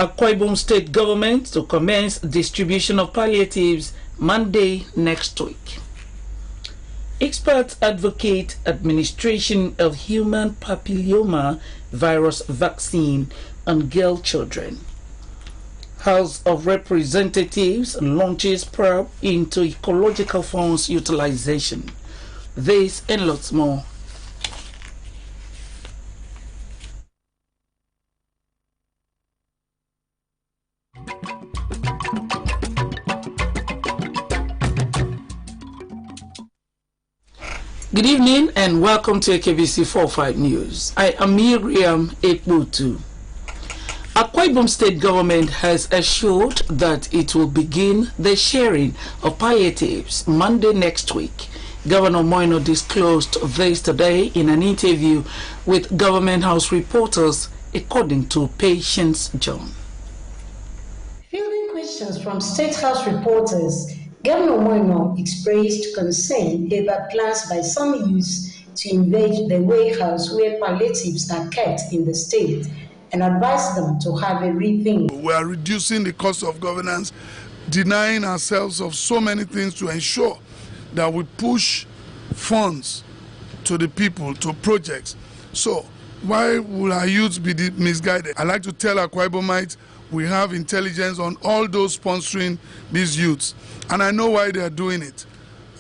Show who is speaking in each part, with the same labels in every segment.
Speaker 1: Akwa Ibom State Government to commence distribution of palliatives Monday next week. Experts advocate administration of human papilloma virus vaccine on girl children. House of Representatives launches probe into ecological funds utilization. This and lots more. Good evening and welcome to Akbc 45 News. I am Miriam Ekbutu. Akwa Ibom State Government has assured that it will begin the sharing of palliatives Monday next week. Governor Moino disclosed this today in an interview with Government House reporters, according to Patience John.
Speaker 2: Fielding questions from State House reporters, Governor Moino expressed concern about plans by some youths to invade the warehouse where palliatives are kept in the state and advised them to have a rethink.
Speaker 3: We are reducing the cost of governance, denying ourselves of so many things to ensure that we push funds to the people, to projects. So why will our youth be misguided? I like to tell Akwa Ibomites we have intelligence on all those sponsoring these youths. And I know why they are doing it.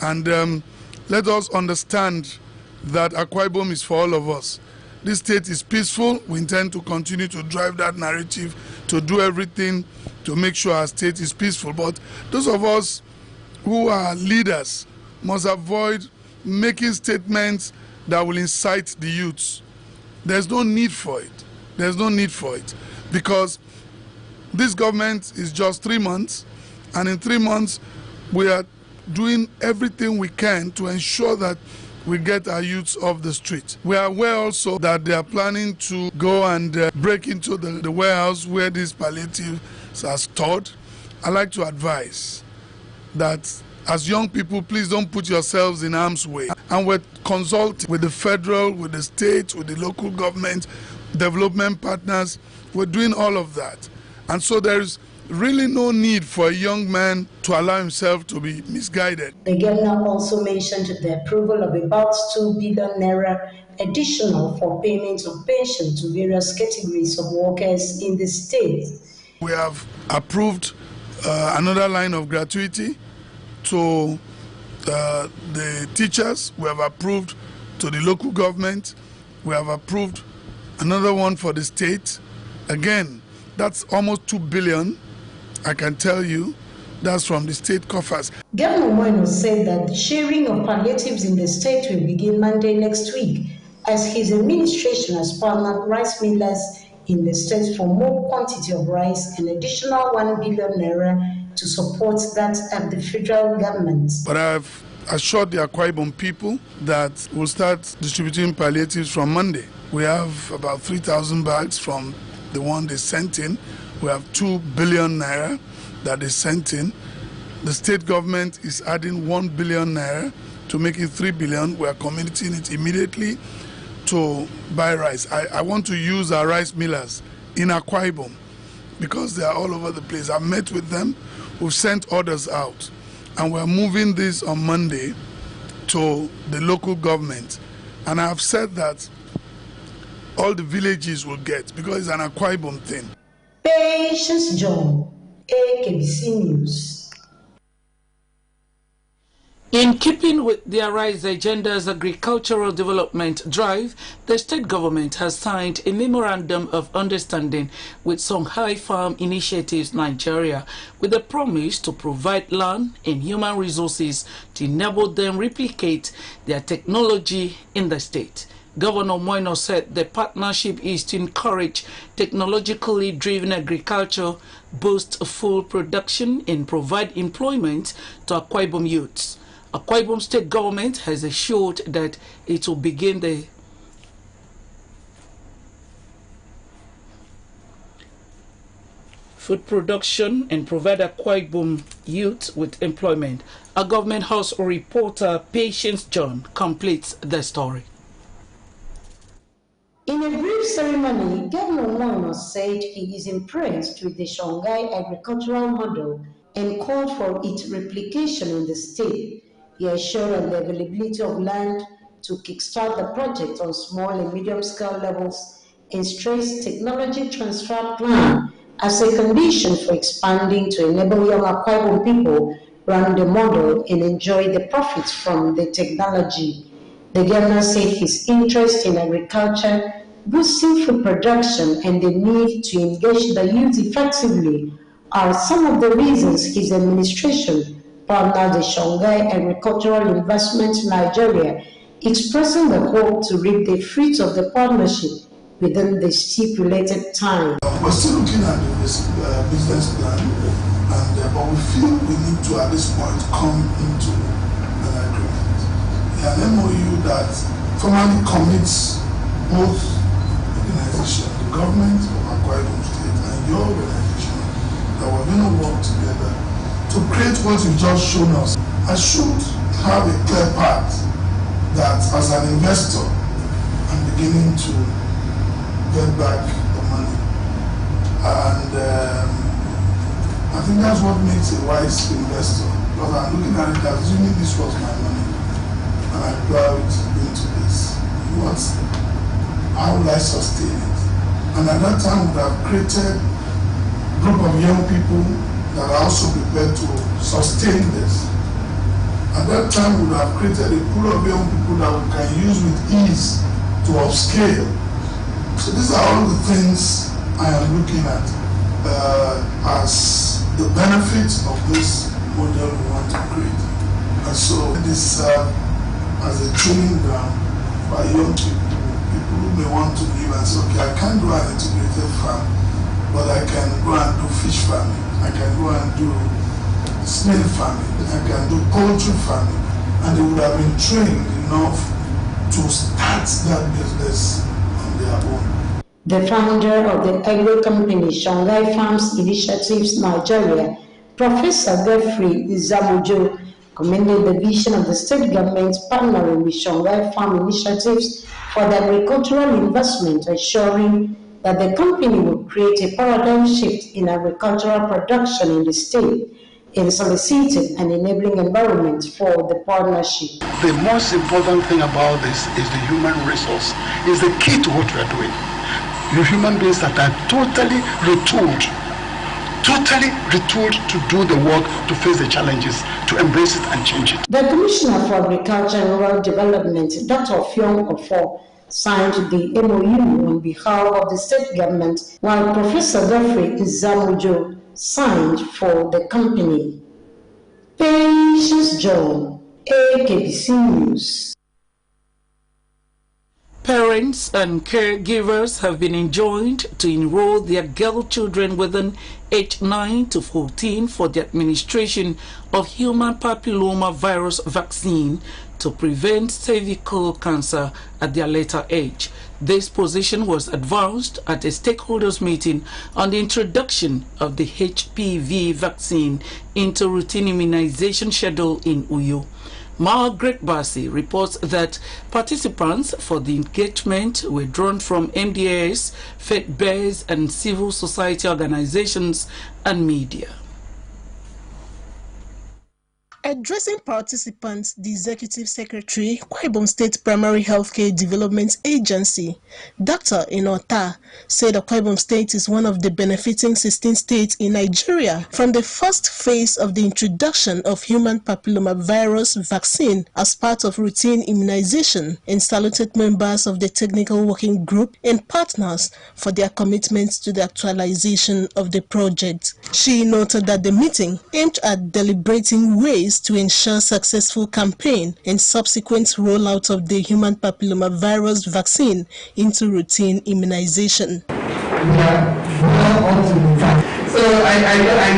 Speaker 3: And let us understand that Akwa Ibom is for all of us. This state is peaceful. We intend to continue to drive that narrative, to do everything to make sure our state is peaceful. But those of us who are leaders must avoid making statements that will incite the youths. There's no need for it. There's no need for it. Because this government is just 3 months, and in 3 months, we are doing everything we can to ensure that we get our youths off the street. We are aware also that they are planning to go and break into the warehouse where these palliatives are stored. I like to advise that as young people, please don't put yourselves in harm's way. And we're consulting with the federal, with the state, with the local government, development partners. We're doing all of that. And so there's really no need for a young man to allow himself to be misguided.
Speaker 2: The governor also mentioned the approval of about 2 billion naira additional for payment of pension to various categories of workers in the state.
Speaker 3: We have approved another line of gratuity to the teachers. We have approved to the local government. We have approved another one for the state. Again, that's almost 2 billion. I can tell you that's from the state coffers.
Speaker 2: Governor Moino said that the sharing of palliatives in the state will begin Monday next week, as his administration has partnered rice millers in the state for more quantity of rice and additional 1 billion naira to support that at the federal government.
Speaker 3: But I've assured the Akwa Ibom people that we'll start distributing palliatives from Monday. We have about 3,000 bags from the one they sent in. We have 2 billion naira that they sent in. The state government is adding 1 billion naira to make it 3 billion. We are committing it immediately to buy rice. I want to use our rice millers in Akwa Ibom because they are all over the place. I've met with them. We've sent orders out. And we're moving this on Monday to the local government. And I've said that all the villages will get, because it's an Akwa Ibom thing.
Speaker 2: Patience John, Akbc News.
Speaker 1: In keeping with the Arise Agenda's agricultural development drive, the state government has signed a memorandum of understanding with Songhai Farm Initiatives Nigeria with a promise to provide land and human resources to enable them replicate their technology in the state. Governor Moino said the partnership is to encourage technologically driven agriculture, boost full production, and provide employment to Akwa Ibom youths. Akwa Ibom State Government has assured that it will begin the food production and provide Akwa Ibom youth with employment. A Government House reporter, Patience John, completes the story.
Speaker 2: In a brief ceremony ceremony, Governor Mono said he is impressed with the Shanghai agricultural model and called for its replication in the state. He assured the availability of land to kickstart the project on small and medium-scale levels and stressed technology transfer plan as a condition for expanding to enable young Akwa Ibom people run the model and enjoy the profits from the technology. The governor said his interest in agriculture, boosting food production, and the need to engage the youth effectively are some of the reasons his administration partnered the Shanghai Agricultural Investment Nigeria, expressing the hope to reap the fruits of the partnership within the stipulated time.
Speaker 3: We're still looking at the business plan, but we feel we need to, at this point, come into an agreement. An MOU that formally commits both organizations, the government of Akwa Ibom State and your organization, that we're going to work together to create what you've just shown us. I should have a clear path that, as an investor, I'm beginning to get back the money. And I think that's what makes a wise investor, because I'm looking at it assuming this was my money and I plow it into this. How will I sustain it? And at that time, we would have created a group of young people that are also prepared to sustain this. At that time, we would have created a pool of young people that we can use with ease to upscale. So these are all the things I am looking at as the benefits of this model we want to create. And so this as a training ground for young people who may want to live and say, okay, I can't do an integrated farm, but I can go and do fish farming, I can go and do snail farming, I can do poultry farming, and they would have been trained enough to start that business on their own.
Speaker 2: The founder of the agro company Shanghai Farms Initiatives Nigeria, Professor Godfrey Zamujo, commended the vision of the state government partnering with Shanghai Farm Initiatives for the agricultural investment, assuring that the company will create a paradigm shift in agricultural production in the state and solicited an enabling environment for the partnership.
Speaker 4: The most important thing about this is the human resource. It's the key to what we are doing. You human beings that are totally retooled to do the work, to face the challenges, to embrace it and change it.
Speaker 2: The Commissioner for Agriculture and Rural Development, Dr. Fiong Ofo, signed the MOU on behalf of the state government, while Professor Godfrey Zamujo signed for the company. Patience John, Akbc News.
Speaker 1: Parents and caregivers have been enjoined to enroll their girl children within age 9 to 14 for the administration of human papilloma virus vaccine to prevent cervical cancer at their later age. This position was advanced at a stakeholders meeting on the introduction of the HPV vaccine into routine immunization schedule in Uyo. Margaret Bassi reports that participants for the engagement were drawn from MDAs, faith-based and civil society organizations and media.
Speaker 5: Addressing participants, the Executive Secretary, Akwa Ibom State Primary Healthcare Development Agency, Dr. Inota, said Akwa Ibom State is one of the benefiting 16 states in Nigeria from the first phase of the introduction of human papillomavirus vaccine as part of routine immunization, and saluted members of the technical working group and partners for their commitment to the actualization of the project. She noted that the meeting aimed at deliberating ways to ensure successful campaign and subsequent rollout of the human papillomavirus vaccine into routine immunization.
Speaker 6: So I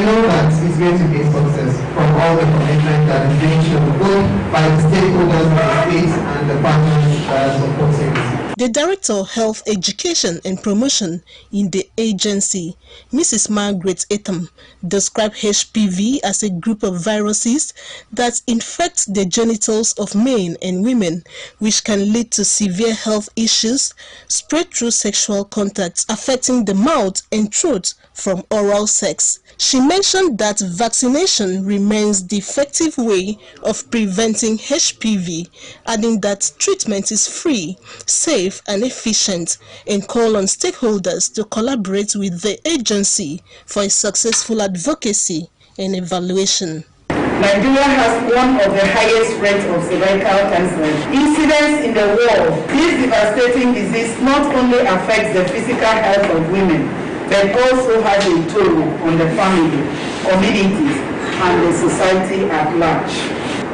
Speaker 6: know that it's going to be a success from all the commitment that is being shown both by the stakeholders of the state and the partners that are supporting it.
Speaker 5: The Director of Health Education and Promotion in the agency, Mrs. Margaret Etham, described HPV as a group of viruses that infect the genitals of men and women, which can lead to severe health issues spread through sexual contacts affecting the mouth and throat from oral sex. She mentioned that vaccination remains the effective way of preventing HPV, adding that treatment is free, safe and efficient, and called on stakeholders to collaborate with the agency for a successful advocacy and evaluation.
Speaker 7: Nigeria has one of the highest rates of cervical cancer incidence in the world. This devastating disease not only affects the physical health of women, but also has a toll on the family, communities, and the society at large.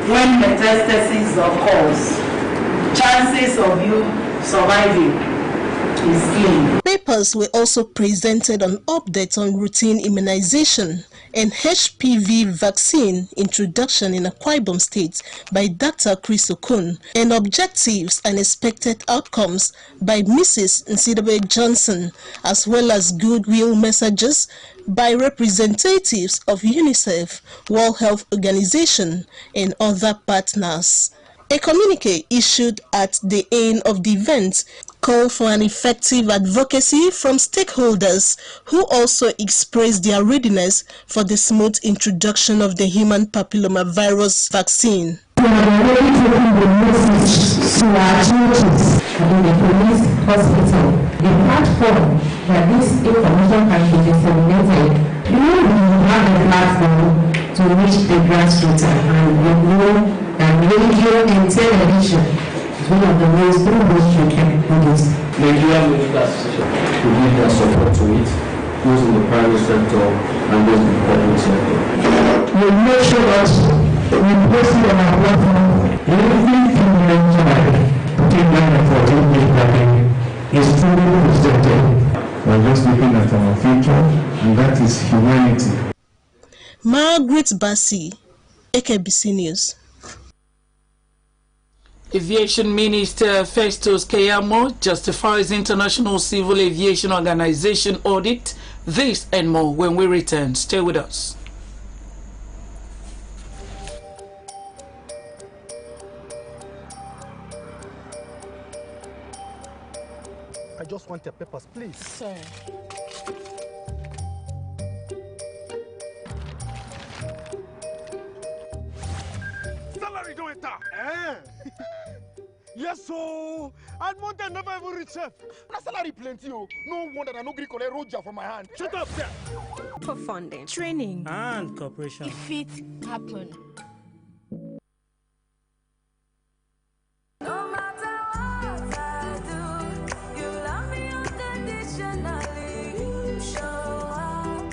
Speaker 7: When metastasis occurs, chances of you surviving is slim.
Speaker 5: Papers were also presented on updates on routine immunization and HPV vaccine introduction in Akwa Ibom State by Dr. Chris Okun, and objectives and expected outcomes by Mrs. Nsidabe Johnson, as well as goodwill messages by representatives of UNICEF, World Health Organization, and other partners. A communique issued at the end of the event called for an effective advocacy from stakeholders who also expressed their readiness for the smooth introduction of the human papillomavirus vaccine.
Speaker 8: We are already taking the message to our churches and the police hospital. The platform that this information can be disseminated, we have a platform to reach the grassroots, and we know that radio and television is one of the ways through which we can do this.
Speaker 9: Nigerian Medical Association to give their support to it, those in the private sector and those in the public sector.
Speaker 8: We make sure that we post it on our platform. Everything we enjoy, putting down effort in this planning is truly presented.
Speaker 9: We're just looking at our future, and that is humanity.
Speaker 5: Margaret Bassi, Akbc News.
Speaker 1: Aviation Minister Festus Keyamo justifies International Civil Aviation Organization audit. This and more when we return. Stay with us.
Speaker 10: I just want your papers, please.
Speaker 5: Sir.
Speaker 10: Salary don't enter. Yes, so and Monte never even reach chef. My salary plenty, oh. No wonder I no gree collect roja from my hand. Shut up, sir.
Speaker 11: For funding, training,
Speaker 12: and cooperation.
Speaker 11: If it happen.
Speaker 13: No matter what I do, you love me unconditionally. You show up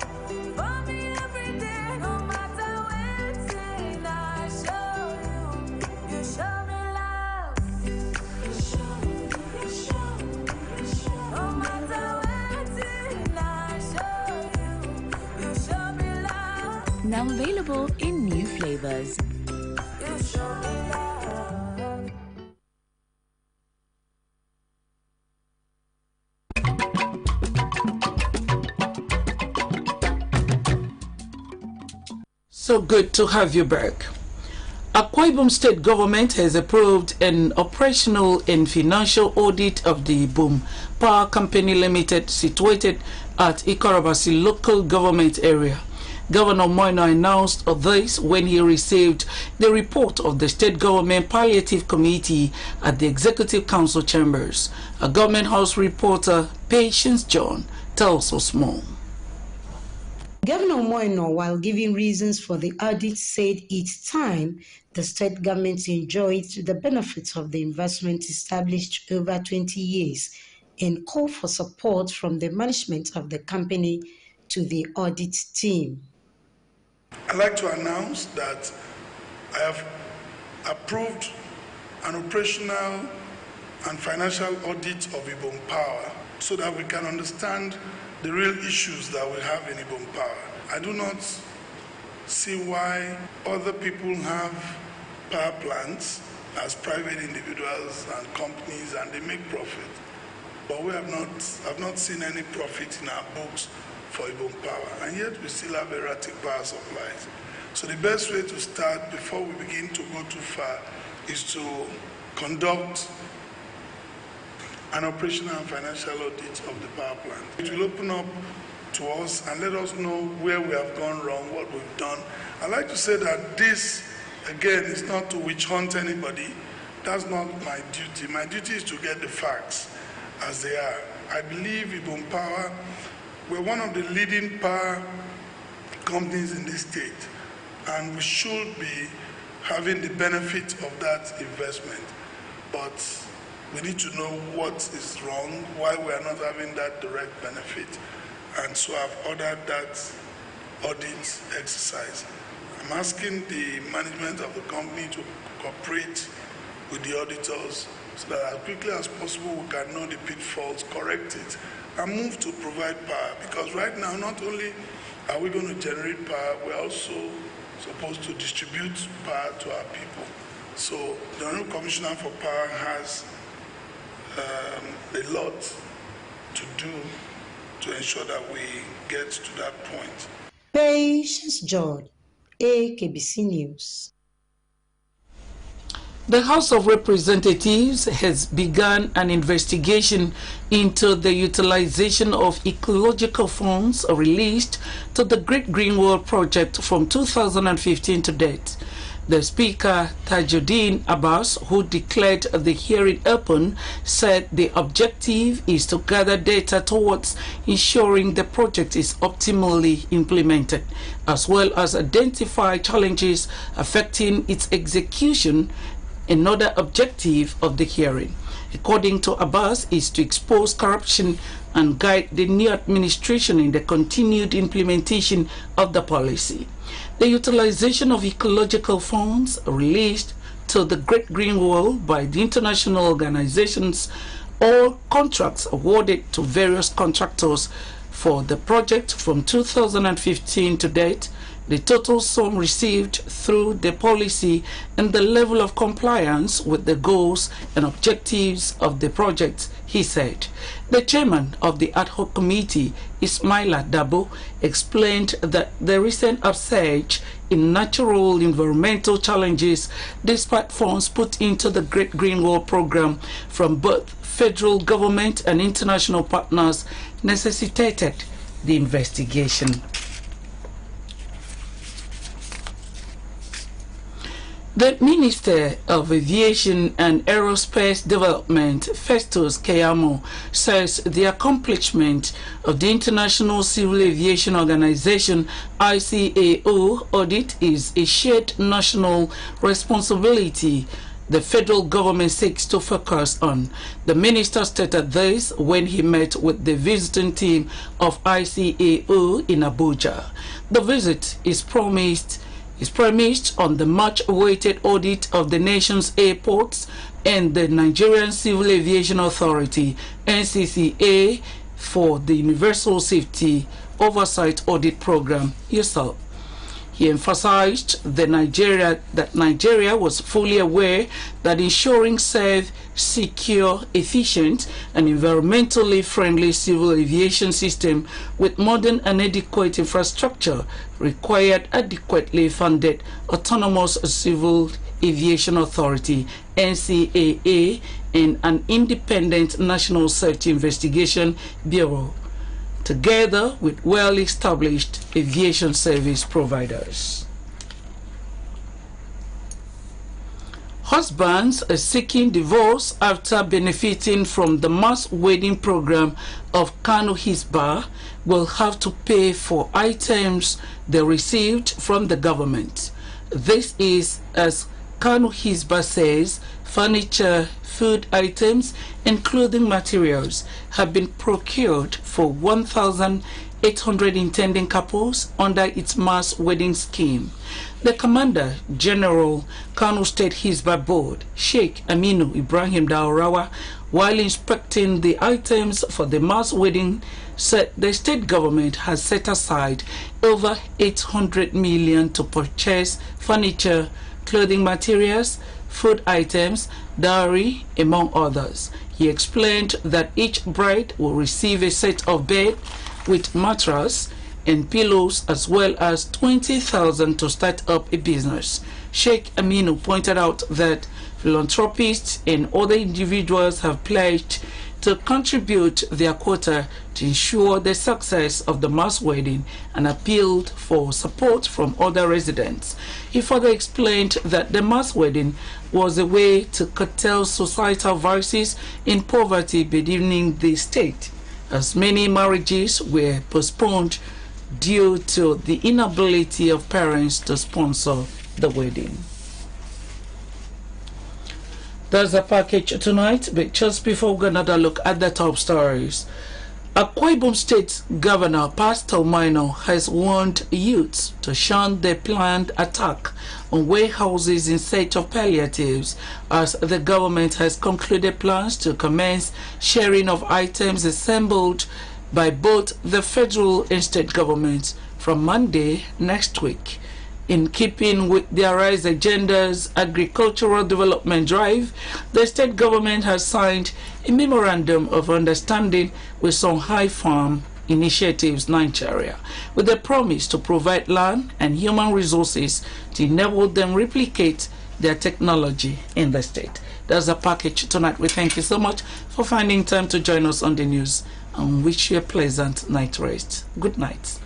Speaker 13: for me every day. No matter when I show you, you show me love. You show. No matter when I show you, you show me love.
Speaker 14: Now available in new flavors.
Speaker 13: You show me love.
Speaker 1: So good to have you back. Akwa Ibom State Government has approved an operational and financial audit of the Ibom Power Company Limited situated at Ikorabasi local government area. Governor Moino announced this when he received the report of the State Government Palliative Committee at the Executive Council Chambers. A Government House reporter, Patience John, tells us more.
Speaker 2: Governor Moino, while giving reasons for the audit, said it's time the state government enjoyed the benefits of the investment established over 20 years and called for support from the management of the company to the audit team.
Speaker 3: I'd like to announce that I have approved an operational and financial audit of Ibom Power so that we can understand the real issues that we have in Ibom Power. I do not see why other people have power plants as private individuals and companies and they make profit. but I've not seen any profit in our books for Ibom Power, and yet we still have erratic power supplies. So the best way to start before we begin to go too far is to conduct an operational and financial audit of the power plant. It will open up to us and let us know where we have gone wrong, what we've done. I like to say that this, again, is not to witch hunt anybody. That's not my duty. My duty is to get the facts as they are. I believe Ibom Power, we're one of the leading power companies in this state, and we should be having the benefit of that investment. But we need to know what is wrong, why we are not having that direct benefit. And so I've ordered that audit exercise. I'm asking the management of the company to cooperate with the auditors so that as quickly as possible we can know the pitfalls, correct it, and move to provide power. Because right now, not only are we going to generate power, we're also supposed to distribute power to our people. So the Honorable Commissioner for Power has a lot to do to ensure that we get to that point.
Speaker 2: Patience George, Akbc News.
Speaker 1: The House of Representatives has begun an investigation into the utilization of ecological funds released to the Great Green Wall project from 2015 to date. The Speaker, Tajuddin Abbas, who declared the hearing open, said the objective is to gather data towards ensuring the project is optimally implemented, as well as identify challenges affecting its execution. Another objective of the hearing, according to Abbas, is to expose corruption and guide the new administration in the continued implementation of the policy. The utilization of ecological funds released to the Great Green Wall by the international organizations, all contracts awarded to various contractors for the project from 2015 to date, the total sum received through the policy, and the level of compliance with the goals and objectives of the project, he said. The chairman of the ad hoc committee, Ismaila Dabo, explained that the recent upsurge in natural environmental challenges, despite funds put into the Great Green Wall program from both federal government and international partners, necessitated the investigation. The Minister of Aviation and Aerospace Development, Festus Keyamo, says the accomplishment of the International Civil Aviation Organization ICAO audit is a shared national responsibility the federal government seeks to focus on. The minister stated this when he met with the visiting team of ICAO in Abuja. The visit is premised on the much-awaited audit of the nation's airports and the Nigerian Civil Aviation Authority (NCCA) for the Universal Safety Oversight Audit Program (USAP). He emphasized that Nigeria was fully aware that ensuring safe, secure, efficient, and environmentally friendly civil aviation system with modern and adequate infrastructure required adequately funded Autonomous Civil Aviation Authority (NCAA) and an independent National Safety Investigation Bureau, together with well-established aviation service providers. Husbands are seeking divorce after benefiting from the mass wedding program of Kano Hisba will have to pay for items they received from the government. This is, as Kano Hisba says, furniture, food items, and clothing materials have been procured for 1,800 intending couples under its mass wedding scheme. The Commander General Kano State Hisba Board, Sheikh Aminu Ibrahim Daurawa, while inspecting the items for the mass wedding, said the state government has set aside over 800 million to purchase furniture, clothing materials, food items, dowry, among others. He explained that each bride will receive a set of bed with mattress and pillows as well as 20,000 to start up a business. Sheikh Aminu pointed out that philanthropists and other individuals have pledged to contribute their quota to ensure the success of the mass wedding and appealed for support from other residents. He further explained that the mass wedding was a way to curtail societal vices in poverty bedealing the state, as many marriages were postponed due to the inability of parents to sponsor the wedding. That's a package tonight, but just before we go another look at the top stories. Akwa State Governor Pastor Minor has warned youths to shun the planned attack on warehouses in search of palliatives, as the government has concluded plans to commence sharing of items assembled by both the federal and state governments from Monday next week. In keeping with the Arise Agenda's agricultural development drive, the state government has signed a memorandum of understanding with Songhai Farm Initiatives Nigeria, with a promise to provide land and human resources to enable them replicate their technology in the state. That's a package tonight. We thank you so much for finding time to join us on the news and wish you a pleasant night rest. Good night.